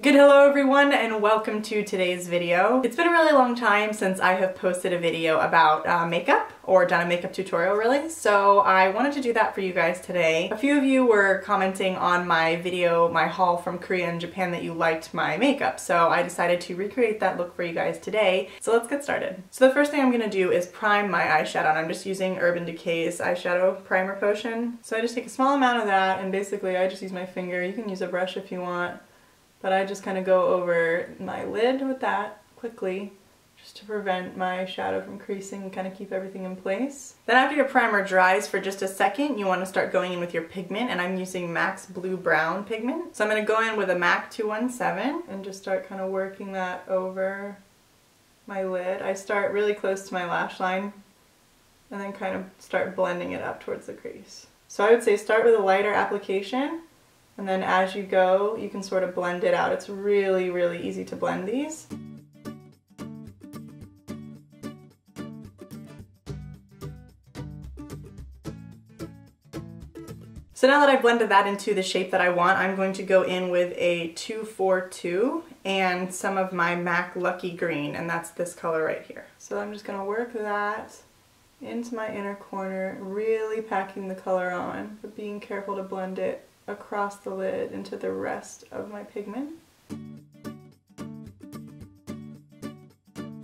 Good hello everyone and welcome to today's video. It's been a really long time since I have posted a video about makeup or done a makeup tutorial really, so I wanted to do that for you guys today. A few of you were commenting on my video, my haul from Korea and Japan, that you liked my makeup, so I decided to recreate that look for you guys today. So let's get started. So the first thing I'm going to do is prime my eyeshadow, and I'm just using Urban Decay's eyeshadow primer potion. So I just take a small amount of that and basically I just use my finger. You can use a brush if you want. But I just kind of go over my lid with that quickly just to prevent my shadow from creasing and kind of keep everything in place. Then after your primer dries for just a second, you want to start going in with your pigment, and I'm using MAC's Blue Brown pigment. So I'm going to go in with a MAC 217 and just start kind of working that over my lid. I start really close to my lash line and then kind of start blending it up towards the crease. So I would say start with a lighter application, and then as you go, you can sort of blend it out. It's really, really easy to blend these. So now that I've blended that into the shape that I want, I'm going to go in with a 242 and some of my MAC Lucky Green, and that's this color right here. So I'm just going to work that into my inner corner, really packing the color on, but being careful to blend it across the lid into the rest of my pigment.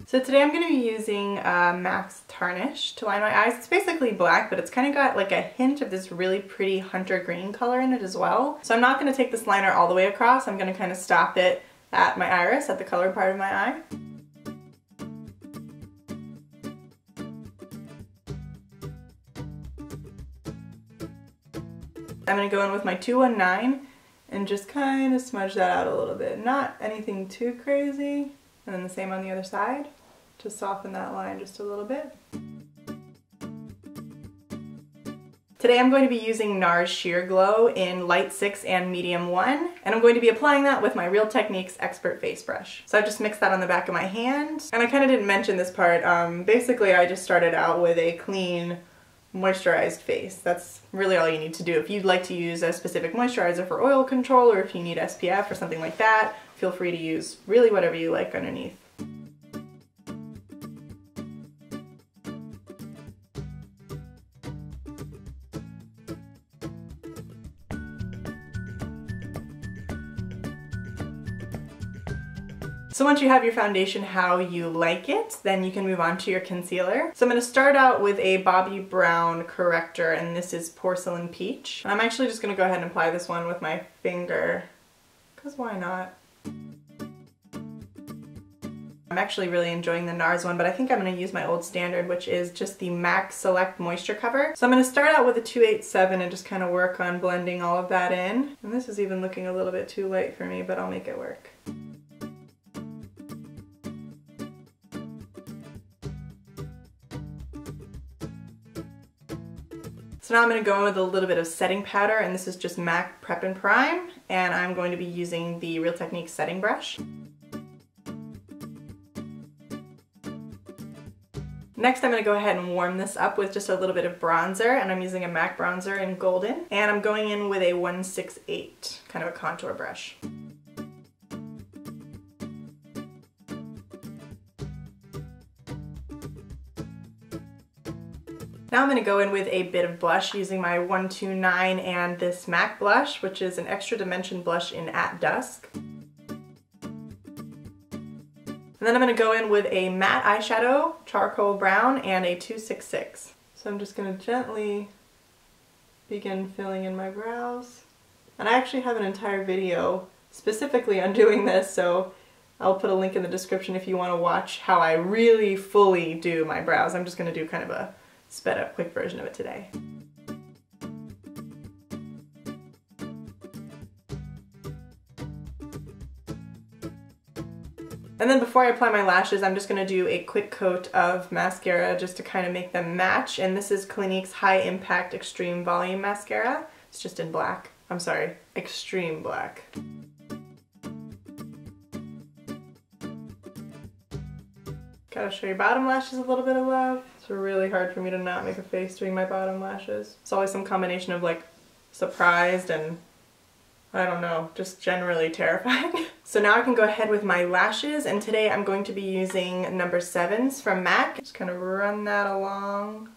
So today I'm going to be using MAC's Tarnish to line my eyes. It's basically black, but it's kind of got like a hint of this really pretty hunter green color in it as well. So I'm not going to take this liner all the way across. I'm going to kind of stop it at my iris, at the colored part of my eye. I'm going to go in with my 219 and just kind of smudge that out a little bit. Not anything too crazy. And then the same on the other side to soften that line just a little bit. Today I'm going to be using NARS Sheer Glow in Light 6 and Medium 1. And I'm going to be applying that with my RealTechniques Expert Face Brush. So I've just mixed that on the back of my hand. And I kind of didn't mention this part. Basically I just started out with a clean, moisturized face. That's really all you need to do. If you'd like to use a specific moisturizer for oil control, or if you need SPF or something like that, feel free to use really whatever you like underneath. So once you have your foundation how you like it, then you can move on to your concealer. So I'm going to start out with a Bobbi Brown Corrector, and this is Porcelain Peach. I'm actually just going to go ahead and apply this one with my finger, because why not? I'm actually really enjoying the NARS one, but I think I'm going to use my old standard, which is just the MAC Select Moisturecover. So I'm going to start out with a 287 and just kind of work on blending all of that in. And this is even looking a little bit too light for me, but I'll make it work. So now I'm going to go in with a little bit of setting powder, and this is just MAC Prep and Prime, and I'm going to be using the RealTechniques setting brush. Next I'm going to go ahead and warm this up with just a little bit of bronzer, and I'm using a MAC bronzer in Golden, and I'm going in with a 168, kind of a contour brush. Now I'm going to go in with a bit of blush using my 129 and this MAC blush, which is an extra dimension blush in At Dusk. And then I'm going to go in with a matte eyeshadow, charcoal brown, and a 266. So I'm just going to gently begin filling in my brows. And I actually have an entire video specifically on doing this, so I'll put a link in the description if you want to watch how I really fully do my brows. I'm just going to do kind of a sped up quick version of it today. And then before I apply my lashes, I'm just going to do a quick coat of mascara just to kind of make them match. And this is Clinique's High Impact Extreme Volume Mascara. It's just in black. I'm sorry, extreme black. Gotta show your bottom lashes a little bit of love. It's really hard for me to not make a face doing my bottom lashes. It's always some combination of like surprised and I don't know, just generally terrifying. So now I can go ahead with my lashes, and today I'm going to be using number 7s from MAC. Just kind of run that along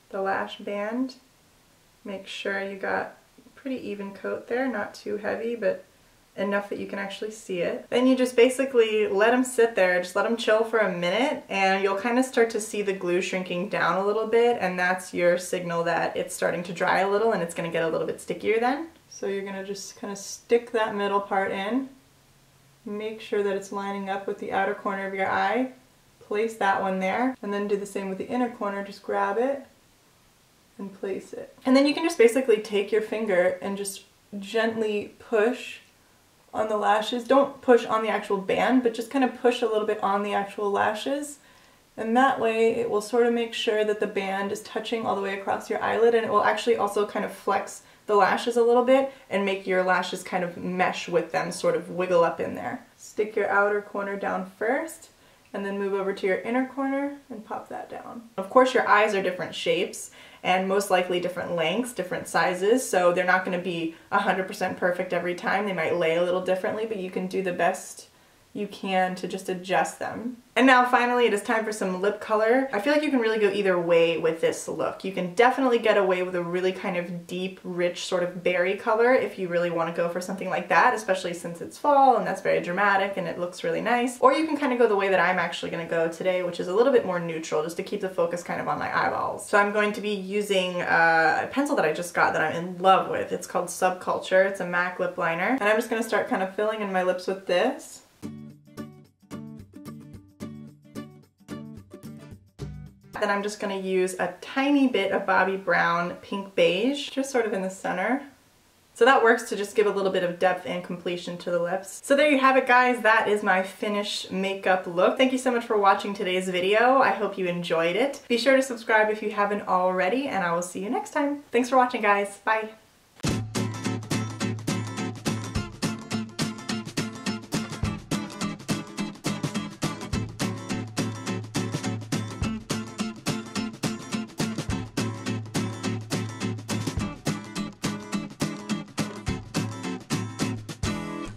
the lash band. Make sure you got a pretty even coat there, not too heavy, but enough that you can actually see it. Then you just basically let them sit there, just let them chill for a minute, and you'll kind of start to see the glue shrinking down a little bit, and that's your signal that it's starting to dry a little and it's going to get a little bit stickier then. So you're going to just kind of stick that middle part in. Make sure that it's lining up with the outer corner of your eye. Place that one there, and then do the same with the inner corner. Just grab it and place it. And then you can just basically take your finger and just gently push on the lashes. Don't push on the actual band, but just kind of push a little bit on the actual lashes. And that way it will sort of make sure that the band is touching all the way across your eyelid, and it will actually also kind of flex the lashes a little bit and make your lashes kind of mesh with them, sort of wiggle up in there. Stick your outer corner down first, and then move over to your inner corner and pop that down. Of course, your eyes are different shapes and most likely different lengths, different sizes, so they're not going to be 100% perfect every time. They might lay a little differently, but you can do the best you can to just adjust them. And now finally it is time for some lip color. I feel like you can really go either way with this look. You can definitely get away with a really kind of deep, rich sort of berry color if you really want to go for something like that, especially since it's fall and that's very dramatic and it looks really nice. Or you can kind of go the way that I'm actually going to go today, which is a little bit more neutral, just to keep the focus kind of on my eyeballs. So I'm going to be using a pencil that I just got that I'm in love with. It's called Subculture. It's a MAC lip liner. And I'm just going to start kind of filling in my lips with this. Then I'm just going to use a tiny bit of Bobbi Brown Pink Beige, just sort of in the center. So that works to just give a little bit of depth and completion to the lips. So there you have it, guys. That is my finished makeup look. Thank you so much for watching today's video. I hope you enjoyed it. Be sure to subscribe if you haven't already, and I will see you next time. Thanks for watching, guys. Bye.